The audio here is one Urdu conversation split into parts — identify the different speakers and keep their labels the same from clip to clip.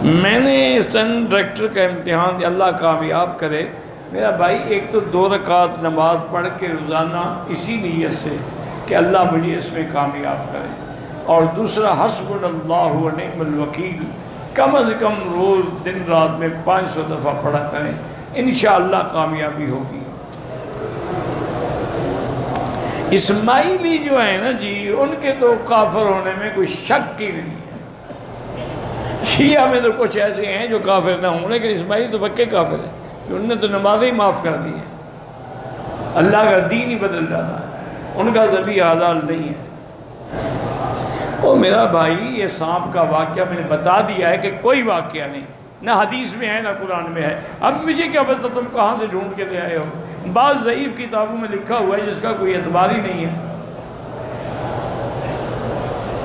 Speaker 1: میں نے اسٹینڈ ڈائریکٹر کا امتحان دیا، اللہ کامیاب کرے میرا بھائی۔ ایک تو 2 رکعت نماز پڑھ کے روزانہ اسی نیت سے کہ اللہ مجھے اس میں کامیاب کرے، اور دوسرا حسبنا اللہ و نعم الوکیل کم از کم روز دن رات میں 500 دفعہ پڑھا کریں، انشاءاللہ کامیابی ہوگی۔ اسماعیلی جو ہے نا جی، ان کے تو کافر ہونے میں کوئی شک ہی نہیں ہے۔ شیعہ میں تو کچھ ایسے ہیں جو کافر نہ ہوں، لیکن اسماعیلی تو پکے کافر ہیں، کہ انہوں نے تو نمازیں ہی معاف کر دی ہیں، اللہ کا دین ہی بدل جاتا ہے، ان کا ذبیحہ حلال نہیں ہے۔ او میرا بھائی، یہ سانپ کا واقعہ میں نے بتا دیا ہے کہ کوئی واقعہ نہیں، نہ حدیث میں ہے نہ قرآن میں ہے۔ اب مجھے کیا پتہ تم کہاں سے ڈھونڈ کے لے آئے ہو؟ بعض ضعیف کتابوں میں لکھا ہوا ہے جس کا کوئی اعتبار ہی نہیں ہے۔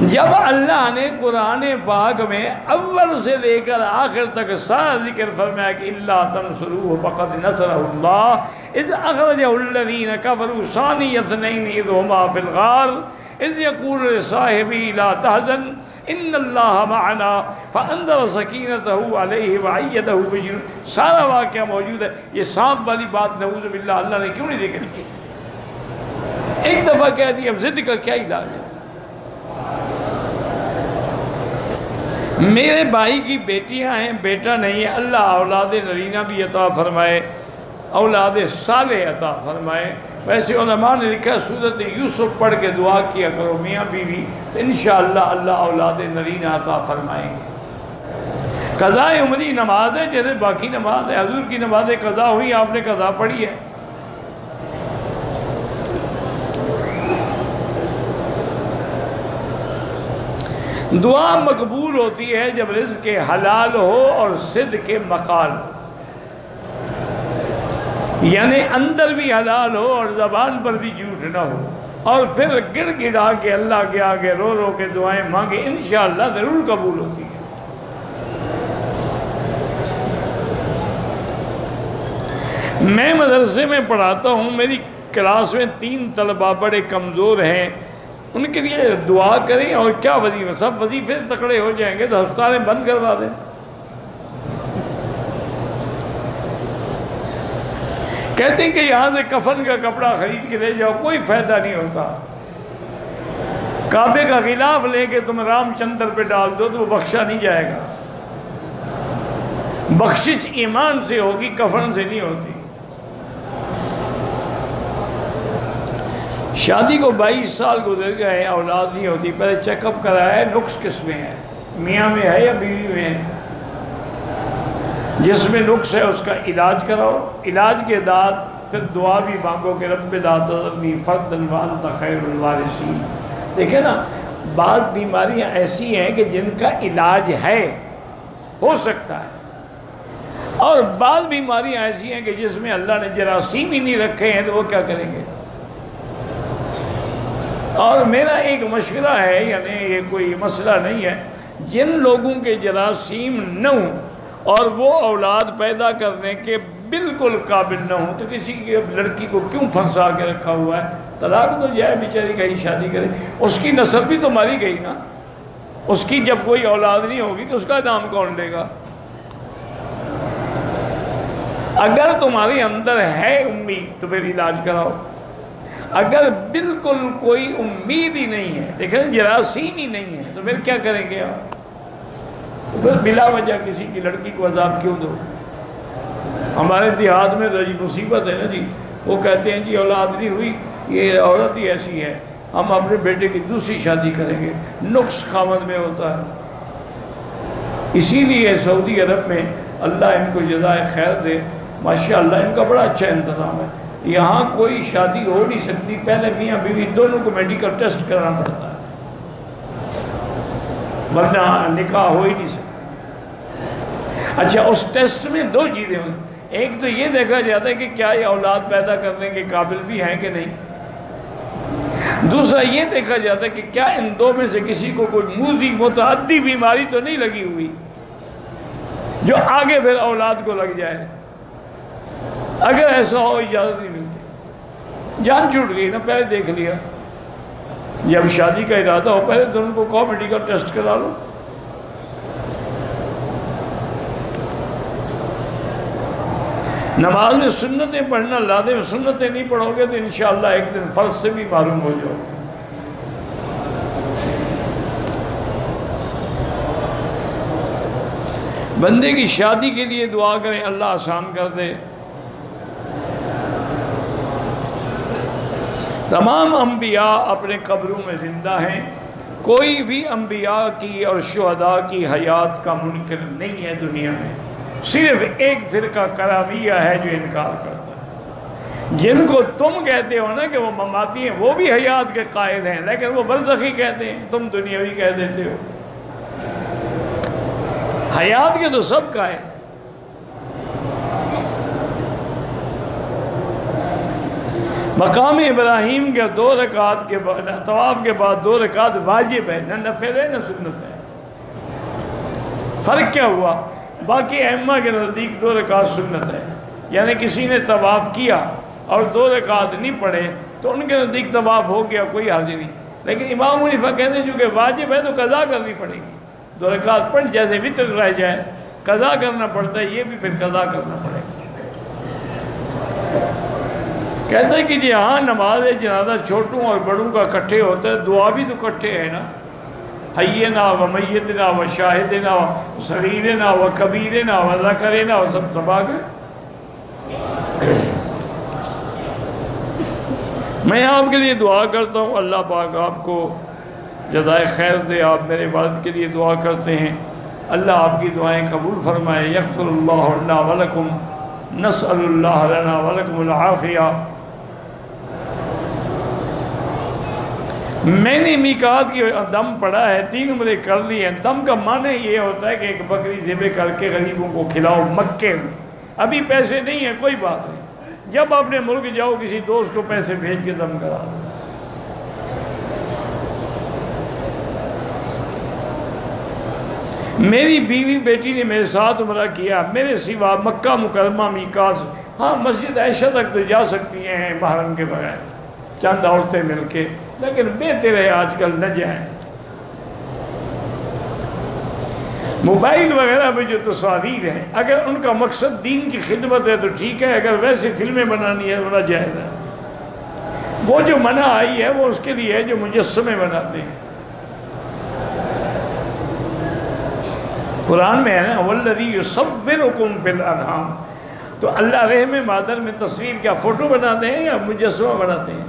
Speaker 1: جب اللہ نے قرآن پاک میں اول سے لے کر آخر تک سارا ذکر فرمایا کہ الا تنصروہ فقد نصرہ اللہ اذ اخرجہ الذین کفروا ثانی اثنین اذ ہما فی الغار اذ یقول لصاحبہ لا تحزن ان اللہ معنا فانزل سکینتہ علیہ وعیدہ بجنود، سارا واقعہ موجود ہے۔ یہ سانپ والی بات نعوذ باللہ اللہ نے کیوں نہیں ذکر کی؟ ایک دفعہ کہہ دیا، اب ضد کا کیا علاج ہے؟ میرے بھائی کی بیٹیاں ہیں، بیٹا نہیں ہے، اللہ اولاد نرینہ بھی عطا فرمائے، اولاد صالح عطا فرمائے۔ ویسے علماء نے لکھا سورۃ یوسف پڑھ کے دعا کیا کرو میاں بیوی، تو انشاءاللہ اللہ اولاد نرینہ عطا فرمائیں گے۔ قضاء عمری نماز ہے جیسے باقی نماز ہے، حضور کی نماز قضا ہوئی، آپ نے قضا پڑھی ہے۔ دعا مقبول ہوتی ہے جب رزق حلال ہو اور صدق مقال ہو، یعنی اندر بھی حلال ہو اور زبان پر بھی جھوٹ نہ ہو، اور پھر گڑ گڑا کے اللہ کے آگے رو رو کے دعائیں مانگے، انشاءاللہ ضرور قبول ہوتی ہے۔ میں مدرسے میں پڑھاتا ہوں، میری کلاس میں 3 طلبہ بڑے کمزور ہیں، ان کے لیے دعا کریں، اور کیا وظیفہ، سب وظیفے تکڑے ہو جائیں گے تو ہسپتالیں بند کروا دیں۔ کہتے ہیں کہ یہاں سے کفن کا کپڑا خرید کے لے جاؤ، کوئی فائدہ نہیں ہوتا۔ کعبے کا غلاف لے کے تم رام چندر پہ ڈال دو تو وہ بخشا نہیں جائے گا۔ بخشش ایمان سے ہوگی، کفن سے نہیں ہوتی۔ شادی کو 22 سال گزر گئے ہیں، اولاد نہیں ہوتی، پہلے چیک اپ کرایا ہے، نقص کس میں ہے، میاں میں ہے یا بیوی میں ہے؟ جس میں نقص ہے اس کا علاج کراؤ، علاج کے بعد پھر دعا بھی مانگو کہ رب لا تذرنی فردا وانت خیر الوارثین۔ دیکھیں نا، بعض بیماریاں ایسی ہیں کہ جن کا علاج ہے، ہو سکتا ہے، اور بعض بیماریاں ایسی ہیں کہ جس میں اللہ نے جراثیم ہی نہیں رکھے ہیں تو وہ کیا کریں گے؟ اور میرا ایک مشورہ ہے، یعنی یہ کوئی مسئلہ نہیں ہے، جن لوگوں کے جراثیم نہ ہوں اور وہ اولاد پیدا کرنے کے بالکل قابل نہ ہوں، تو کسی کی لڑکی کو کیوں پھنسا کے رکھا ہوا ہے؟ طلاق تو جائے، بیچاری کہیں شادی کرے، اس کی نسل بھی تو ماری گئی نا۔ اس کی جب کوئی اولاد نہیں ہوگی تو اس کا نام کون لے گا؟ اگر تمہارے اندر ہے امید تو پھر علاج کراؤ، اگر بالکل کوئی امید ہی نہیں ہے، دیکھیں جراثیم ہی نہیں ہے، تو پھر کیا کریں گے آپ؟ تو پھر بلا وجہ کسی کی لڑکی کو عذاب کیوں دو؟ ہمارے دیہات میں تو جی مصیبت ہے نا جی، وہ کہتے ہیں جی اولاد نہیں ہوئی، یہ عورت ہی ایسی ہے، ہم اپنے بیٹے کی دوسری شادی کریں گے۔ نقص خامد میں ہوتا ہے۔ اسی لیے سعودی عرب میں اللہ ان کو جزائے خیر دے، ماشاءاللہ ان کا بڑا اچھا انتظام ہے۔ یہاں کوئی شادی ہو نہیں سکتی، پہلے میاں بیوی دونوں کو میڈیکل ٹیسٹ کرانا پڑتا ہے، ورنہ نکاح ہو ہی نہیں سکتا۔ اچھا، اس ٹیسٹ میں 2 چیزیں ہوتی ہیں، ایک تو یہ دیکھا جاتا ہے کہ کیا یہ اولاد پیدا کرنے کے قابل بھی ہیں کہ نہیں، دوسرا یہ دیکھا جاتا ہے کہ کیا ان 2 میں سے کسی کو کوئی موذی متعدی بیماری تو نہیں لگی ہوئی جو آگے پھر اولاد کو لگ جائے۔ اگر ایسا ہو اجازت نہیں ملتی، جان چھوٹ گئی نا، پہلے دیکھ لیا، جب شادی کا ارادہ ہو پہلے دونوں کو کہو میڈیکل ٹیسٹ کرا لو۔ نماز میں سنتیں پڑھنا لازم، سنتیں نہیں پڑھو گے تو انشاءاللہ ایک دن فرض سے بھی معروم ہو جاؤ گے۔ بندے کی شادی کے لیے دعا کریں اللہ آسان کر دے۔ تمام انبیاء اپنے قبروں میں زندہ ہیں، کوئی بھی انبیاء کی اور شہداء کی حیات کا منکر نہیں ہے دنیا میں، صرف ایک فرقہ کرامیہ ہے جو انکار کرتا ہے۔ جن کو تم کہتے ہو نا کہ وہ مماتی ہیں، وہ بھی حیات کے قائل ہیں، لیکن وہ برزخی کہتے ہیں، تم دنیاوی کہہ دیتے ہو۔ حیات کے تو سب قائل ہیں۔ مقام ابراہیم کے 2 رکعت کے بعد، طواف کے بعد 2 رکعت واجب ہے، نہ نفل ہے نہ سنت ہے۔ فرق کیا ہوا؟ باقی ائمہ کے نزدیک 2 رکعت سنت ہے، یعنی کسی نے طواف کیا اور 2 رکعت نہیں پڑھے تو ان کے نزدیک طواف ہو گیا، کوئی حرج نہیں۔ لیکن امام حنیفہ کہتے ہیں چونکہ واجب ہے تو قضا کرنی پڑے گی، 2 رکعت پڑھ، جیسے وتر رہ جائے قضا کرنا پڑتا ہے، یہ بھی پھر قضا کرنا پڑے گا۔ کہتا ہے کہ جی ہاں نماز جنازہ چھوٹوں اور بڑوں کا کٹھے ہوتا ہے، دعا بھی تو کٹھے ہے نا، حینا و میتنا و شاہدنا و صغیرنا و کبیرنا و ذکرنا و سب سبا گئے۔ میں آپ کے لیے دعا کرتا ہوں، اللہ پاک آپ کو جزائے خیر دے۔ آپ میرے والد کے لیے دعا کرتے ہیں، اللہ آپ کی دعائیں قبول فرمائے۔ یغفر اللہ لنا ولکم، نسأل اللہ لنا ولکم العافیہ۔ میں نے میقات کی دم پڑھا ہے، 3 عمرے کر لی ہیں۔ دم کا معنی یہ ہوتا ہے کہ ایک بکری ذبح کر کے غریبوں کو کھلاؤ مکے میں۔ ابھی پیسے نہیں ہیں، کوئی بات نہیں، جب اپنے ملک جاؤ کسی دوست کو پیسے بھیج کے دم کرا دو۔ میری بیوی بیٹی نے میرے ساتھ عمرہ کیا، میرے سوا مکہ مکرمہ میقات، ہاں مسجد عائشہ تک تو جا سکتی ہیں محرم کے بغیر، چند عورتیں مل کے، لیکن بہتر ہے آج کل نہ جائیں۔ موبائل وغیرہ پہ جو تصاویر ہیں، اگر ان کا مقصد دین کی خدمت ہے تو ٹھیک ہے، اگر ویسے فلمیں بنانی ہے وہ ناجائز ہے۔ وہ جو منع آئی ہے وہ اس کے لیے ہے جو مجسمے بناتے ہیں۔ قرآن میں ہے نا وَالَّذِي يُصَوِّرُكُمْ فِي الْأَرْحَامِ، تو اللہ رحم مادر میں تصویر کیا فوٹو بناتے ہیں یا مجسمہ بناتے ہیں؟